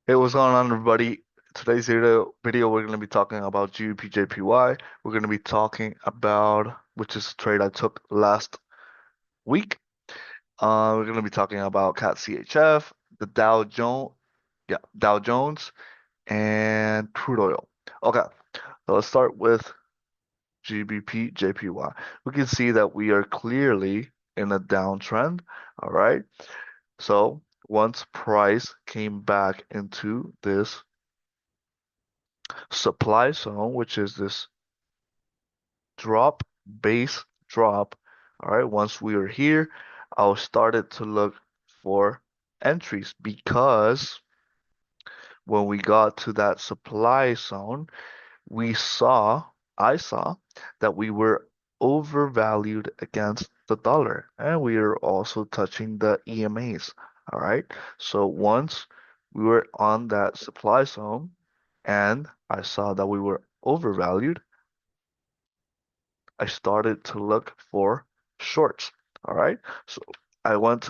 Hey, what's going on, everybody? Today's video we're going to be talking about Gbpjpy. We're going to be talking about, which is a trade I took last week. We're going to be talking about CADCHF, the Dow Jones, and crude oil. Okay, so let's start with Gbpjpy. We can see that we are clearly in a downtrend. All right, so once price came back into this supply zone, which is this drop, base drop. All right, once we are here, I started to look for entries because when we got to that supply zone, we saw, I saw that we were overvalued against the dollar, and we are also touching the EMAs. All right, so once we were on that supply zone and I saw that we were overvalued, I started to look for shorts. All right. So I went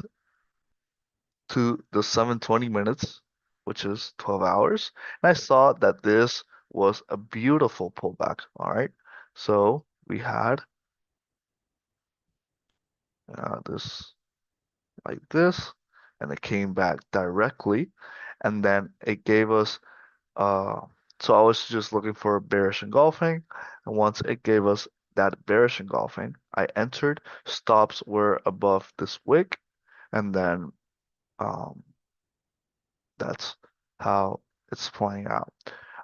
to the 720 minutes, which is 12 hours, and I saw that this was a beautiful pullback. All right. So we had this like this, and it came back directly, and then it gave us uh so I was just looking for bearish engulfing, and once it gave us that bearish engulfing, I entered. Stops were above this wick, and then um, that's how it's playing out.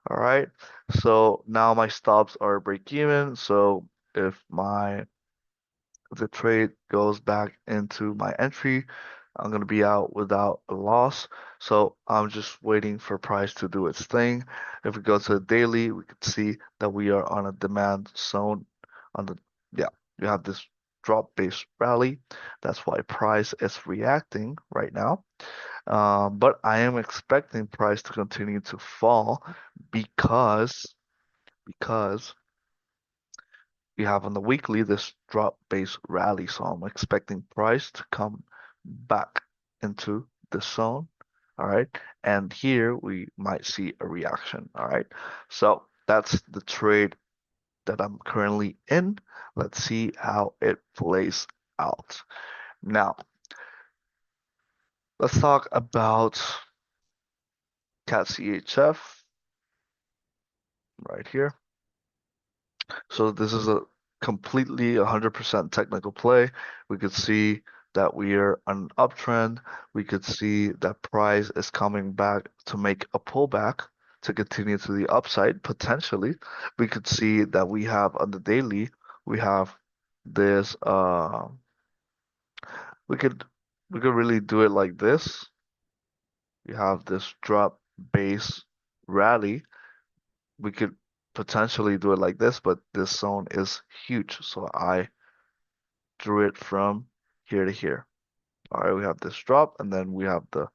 All right. So now my stops are break even. So if my if the trade goes back into my entry, I'm going to be out without a loss. So I'm just waiting for price to do its thing. If we go to the daily, we can see that we are on a demand zone on the, yeah, you have this drop based rally. That's why price is reacting right now. But I am expecting price to continue to fall because we have on the weekly this drop-based rally. So I'm expecting price to come back into the zone. All right. And here we might see a reaction. All right. So that's the trade that I'm currently in. Let's see how it plays out. Now, let's talk about CADCHF right here. So this is a completely 100% technical play. We could see that we are on an uptrend. We could see that price is coming back to make a pullback to continue to the upside potentially. We could see that we have on the daily, we have this we could we could really do it like this. We have this drop base rally. We could potentially do it like this, but this zone is huge. So I drew it from here to here. All right, we have this drop, and then we have the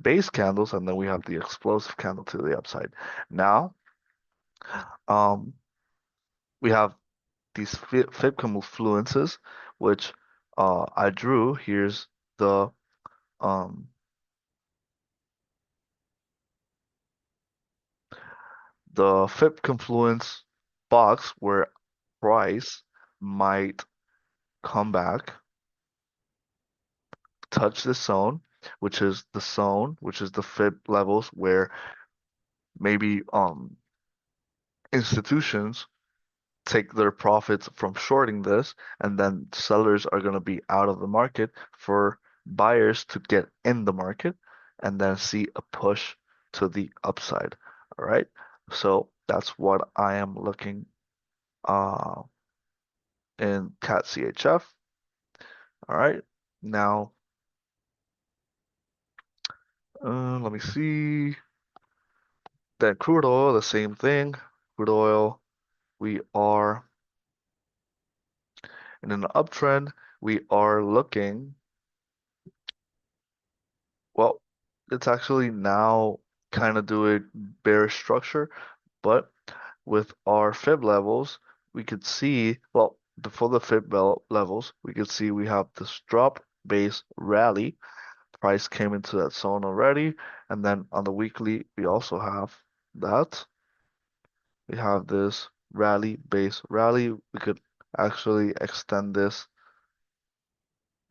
base candles, and then we have the explosive candle to the upside. Now, um, we have these fib confluences, which I drew. Here's um, the fib confluence box where price might come back, touch the zone, which is the zone, which is the fib levels where maybe institutions take their profits from shorting this, and then sellers are going to be out of the market for buyers to get in the market and then see a push to the upside. All right. So that's what I am looking uh, in CAT CHF. All right. Now, let me see. Then crude oil, the same thing. Crude oil, we are in an uptrend. We are looking, well, it's actually now kind of doing bearish structure, but with our fib levels, we could see, well, before the fib levels, we could see we have this drop base rally price came into that zone already. And then on the weekly, we also have that. We have this rally, base rally. We could actually extend this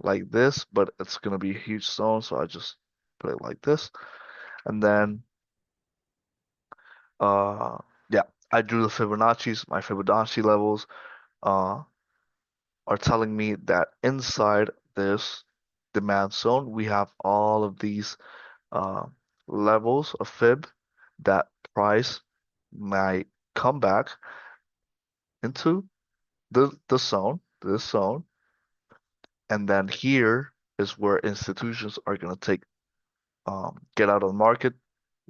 like this, but it's going to be a huge zone, so I just put it like this. And then, uh, yeah, I drew the Fibonacci's. My Fibonacci levels uh, are telling me that inside this demand zone, we have all of these uh, levels of fib that price might come back into the zone, this zone, and then here is where institutions are going to take get out of the market,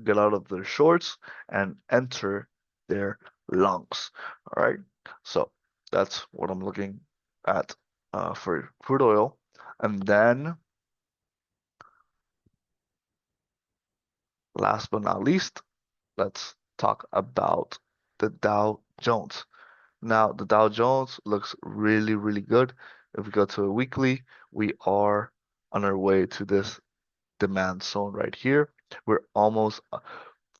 get out of their shorts, and enter their longs. All right, so that's what I'm looking at for crude oil, and then last but not least, let's talk about the Dow Jones. Now, the Dow Jones looks really, really good. If we go to a weekly, we are on our way to this demand zone right here. We're almost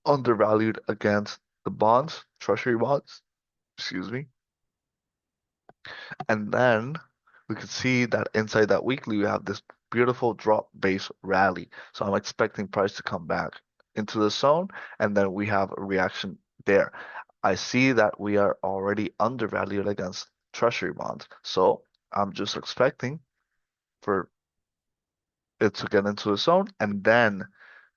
undervalued against the bonds, treasury bonds, excuse me. And then we can see that inside that weekly, we have this beautiful drop base rally. So I'm expecting price to come back into the zone, and then we have a reaction there. I see that we are already undervalued against treasury bonds. So I'm just expecting for it to get into the zone and then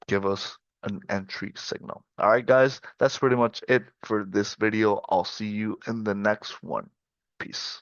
give us an entry signal. All right, guys, that's pretty much it for this video. I'll see you in the next one. Peace.